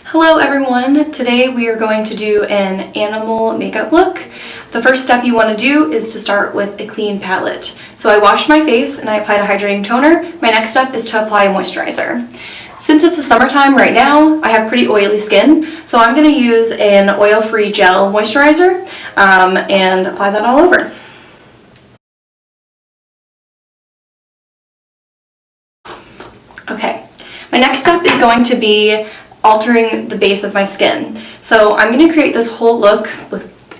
Hello everyone! Today we are going to do an animal makeup look. The first step you want to do is to start with a clean palette. So I washed my face and I applied a hydrating toner. My next step is to apply a moisturizer. Since it's the summertime right now, I have pretty oily skin, so I'm going to use an oil-free gel moisturizer and apply that all over. Okay, my next step is going to be altering the base of my skin. So I'm going to create this whole look,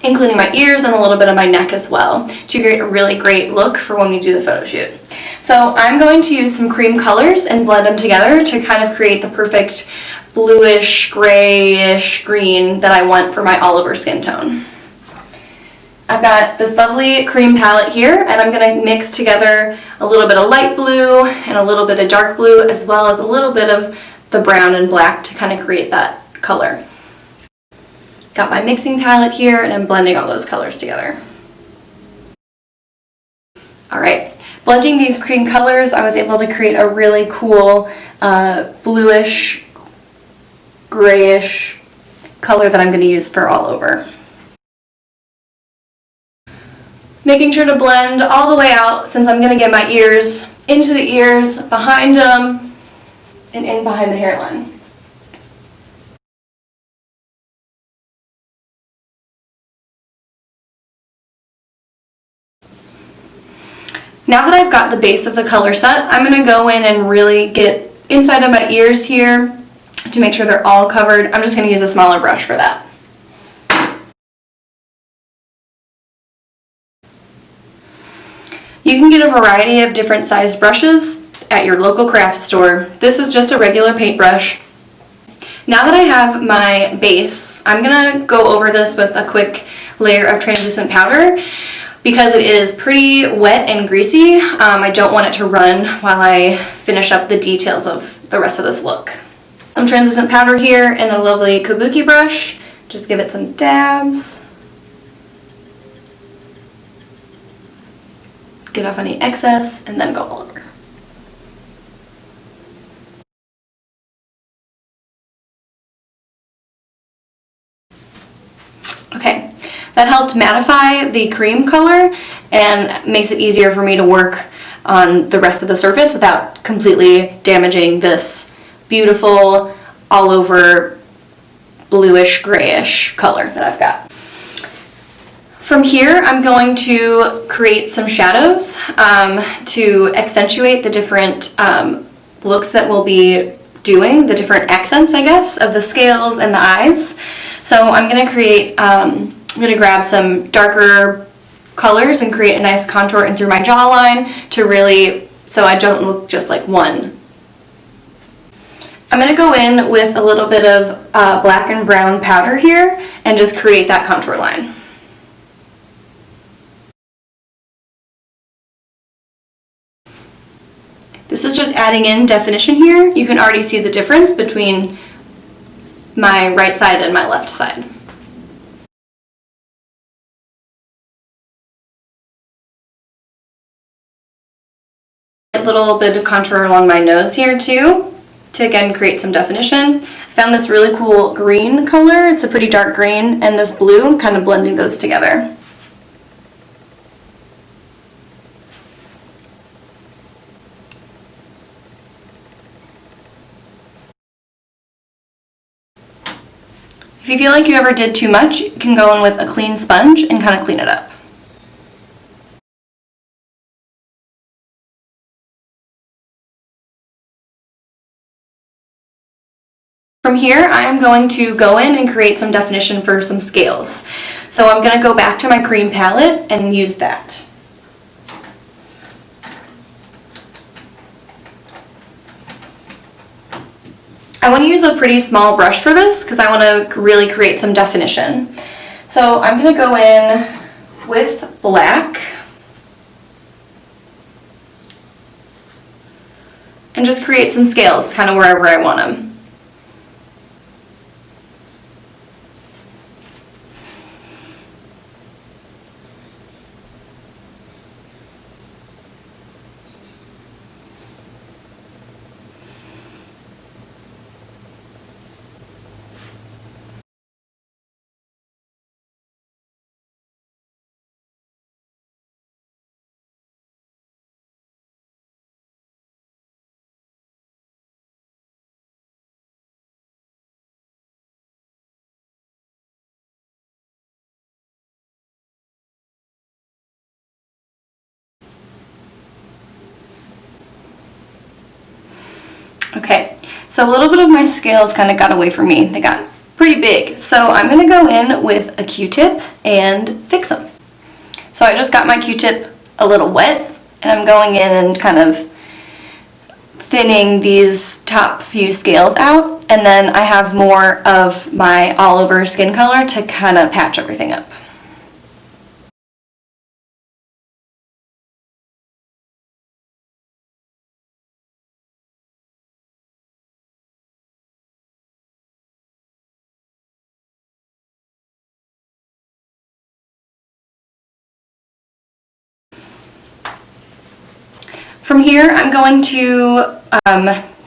including my ears and a little bit of my neck as well, to create a really great look for when we do the photo shoot. So I'm going to use some cream colors and blend them together to kind of create the perfect bluish, grayish green that I want for my all over skin tone. I've got this lovely cream palette here, and I'm going to mix together a little bit of light blue and a little bit of dark blue, as well as a little bit of the brown and black to kind of create that color. Got my mixing palette here, and I'm blending all those colors together. Alright, blending these cream colors, I was able to create a really cool bluish, grayish color that I'm going to use for all over. Making sure to blend all the way out, since I'm going to get my ears into the ears, behind them, and in behind the hairline. Now that I've got the base of the color set, I'm going to go in and really get inside of my ears here to make sure they're all covered. I'm just going to use a smaller brush for that. You can get a variety of different sized brushes at your local craft store. This is just a regular paintbrush. Now that I have my base, I'm going to go over this with a quick layer of translucent powder. Because it is pretty wet and greasy, I don't want it to run while I finish up the details of the rest of this look. Some translucent powder here and a lovely kabuki brush. Just give it some dabs. Get off any excess and then go all over. Okay, that helped mattify the cream color and makes it easier for me to work on the rest of the surface without completely damaging this beautiful all over bluish grayish color that I've got. From here, I'm going to create some shadows to accentuate the different looks that we'll be doing, the different accents, I guess, of the scales and the eyes. So I'm going to grab some darker colors and create a nice contour in through my jawline to really, so I don't look just like one. I'm going to go in with a little bit of black and brown powder here and just create that contour line. This is just adding in definition here. You can already see the difference between my right side and my left side. A little bit of contour along my nose here too, to again create some definition. I found this really cool green color. It's a pretty dark green, and this blue, kind of blending those together. If you feel like you ever did too much, you can go in with a clean sponge and kind of clean it up. From here, I am going to go in and create some definition for some scales. So I'm going to go back to my cream palette and use that. I want to use a pretty small brush for this because I want to really create some definition. So I'm going to go in with black and just create some scales kind of wherever I want them. Okay, so a little bit of my scales kind of got away from me. They got pretty big. So I'm gonna go in with a Q-tip and fix them. So I just got my Q-tip a little wet, and I'm going in and kind of thinning these top few scales out, and then I have more of my all over skin color to kind of patch everything up. From here, I'm going to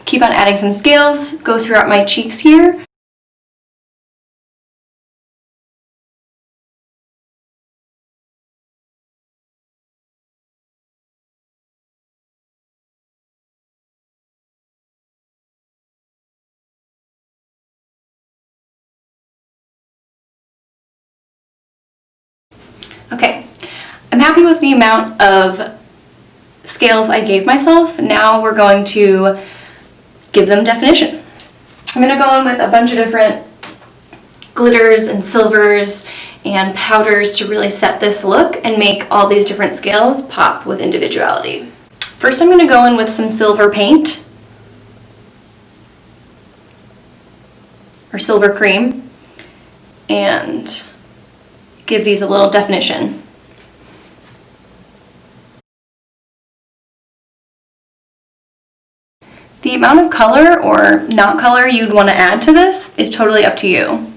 keep on adding some scales, go throughout my cheeks here. Okay, I'm happy with the amount of scales I gave myself. Now we're going to give them definition. I'm going to go in with a bunch of different glitters and silvers and powders to really set this look and make all these different scales pop with individuality. First, I'm going to go in with some silver paint or silver cream and give these a little definition. The amount of color or not color you'd want to add to this is totally up to you.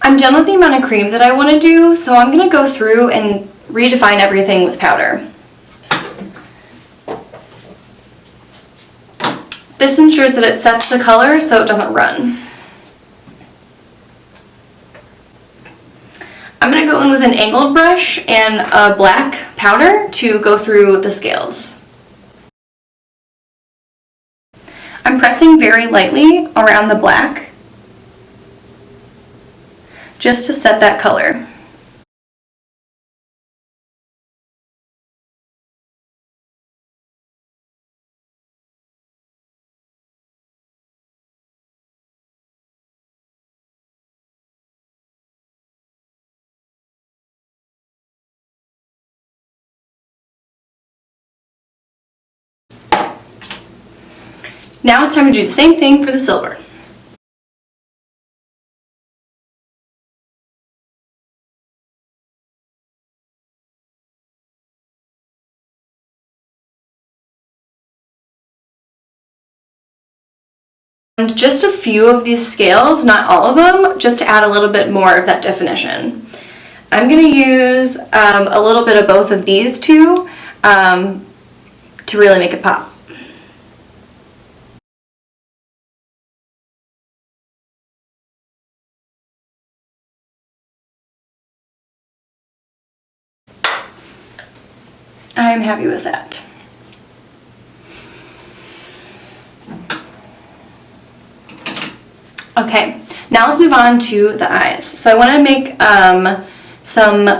I'm done with the amount of cream that I want to do, so I'm going to go through and redefine everything with powder. This ensures that it sets the color so it doesn't run. I'm going to go in with an angled brush and a black powder to go through the scales. I'm pressing very lightly around the black just to set that color. Now it's time to do the same thing for the silver. And just a few of these scales, not all of them, just to add a little bit more of that definition. I'm going to use a little bit of both of these two to really make it pop. I'm happy with that. Okay, now let's move on to the eyes. So I want to make I still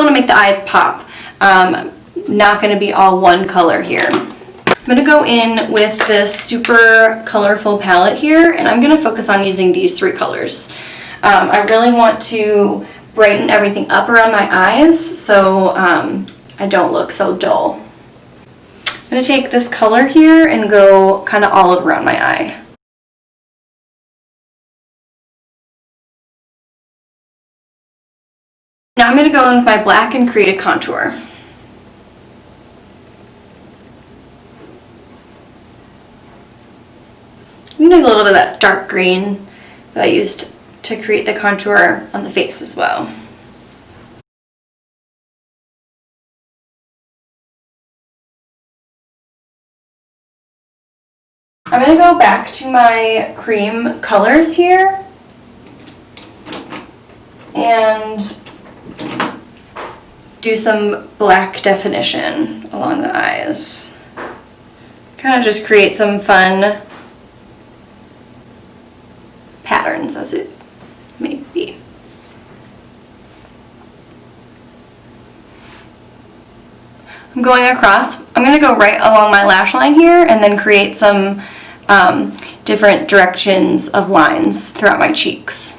want to make the eyes pop. Not going to be all one color here. I'm going to go in with this super colorful palette here, and I'm going to focus on using these three colors. I really want to brighten everything up around my eyes so I don't look so dull. I'm going to take this color here and go kind of all around my eye. Now I'm going to go in with my black and create a contour. And there's a little bit of that dark green that I used to create the contour on the face as well. I'm going to go back to my cream colors here and do some black definition along the eyes. Kind of just create some fun patterns as it may be. I'm going across. I'm going to go right along my lash line here and then create some different directions of lines throughout my cheeks.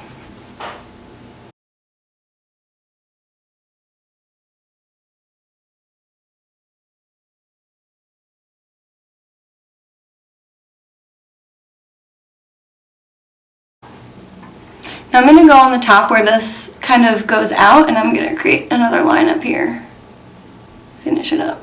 Now I'm going to go on the top where this kind of goes out, and I'm going to create another line up here. Finish it up.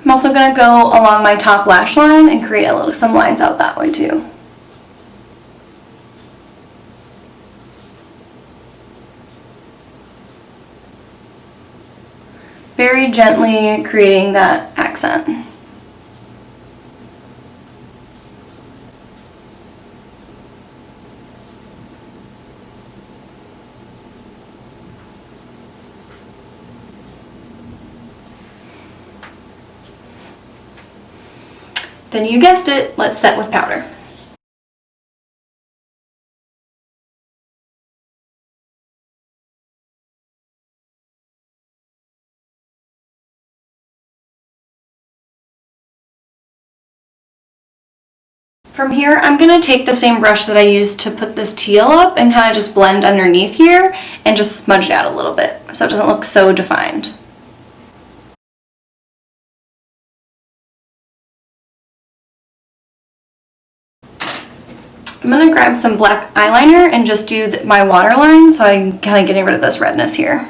I'm also going to go along my top lash line and create some lines out that way too. Very gently creating that accent. Then you guessed it, let's set with powder. From here, I'm going to take the same brush that I used to put this teal up and kind of just blend underneath here and just smudge it out a little bit so it doesn't look so defined. I'm going to grab some black eyeliner and just do my waterline so I'm kind of getting rid of this redness here.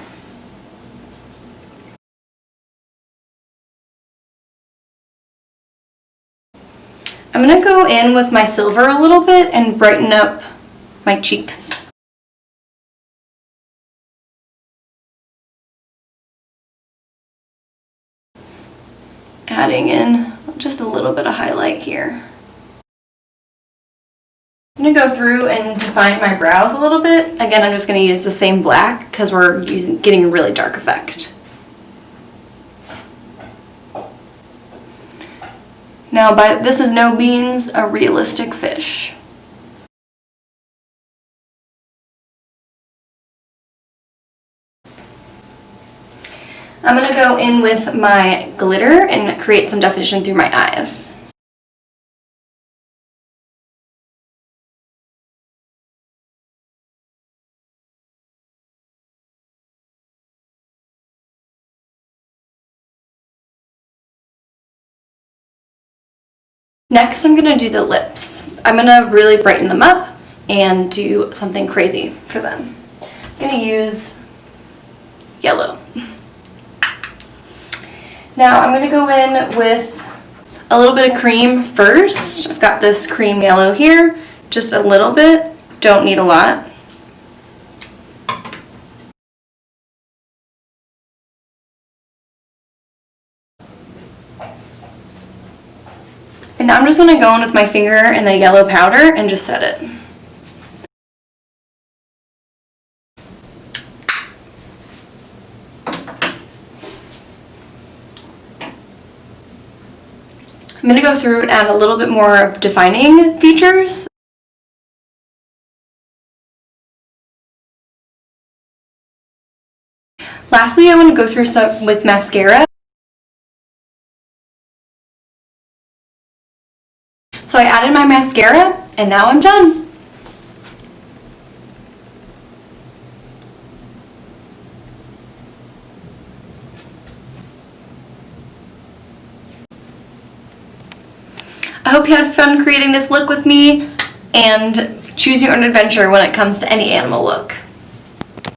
I'm going to go in with my silver a little bit and brighten up my cheeks. Adding in just a little bit of highlight here. I'm going to go through and define my brows a little bit. Again, I'm just going to use the same black because we're getting a really dark effect. Now, this is no beans, a realistic fish. I'm going to go in with my glitter and create some definition through my eyes. Next, I'm going to do the lips. I'm going to really brighten them up and do something crazy for them. I'm going to use yellow. Now I'm going to go in with a little bit of cream first. I've got this cream yellow here, just a little bit, don't need a lot. And now I'm just going to go in with my finger and the yellow powder and just set it. I'm going to go through and add a little bit more of defining features. Lastly, I want to go through some with mascara. So I added my mascara, and now I'm done. I hope you had fun creating this look with me, and choose your own adventure when it comes to any animal look.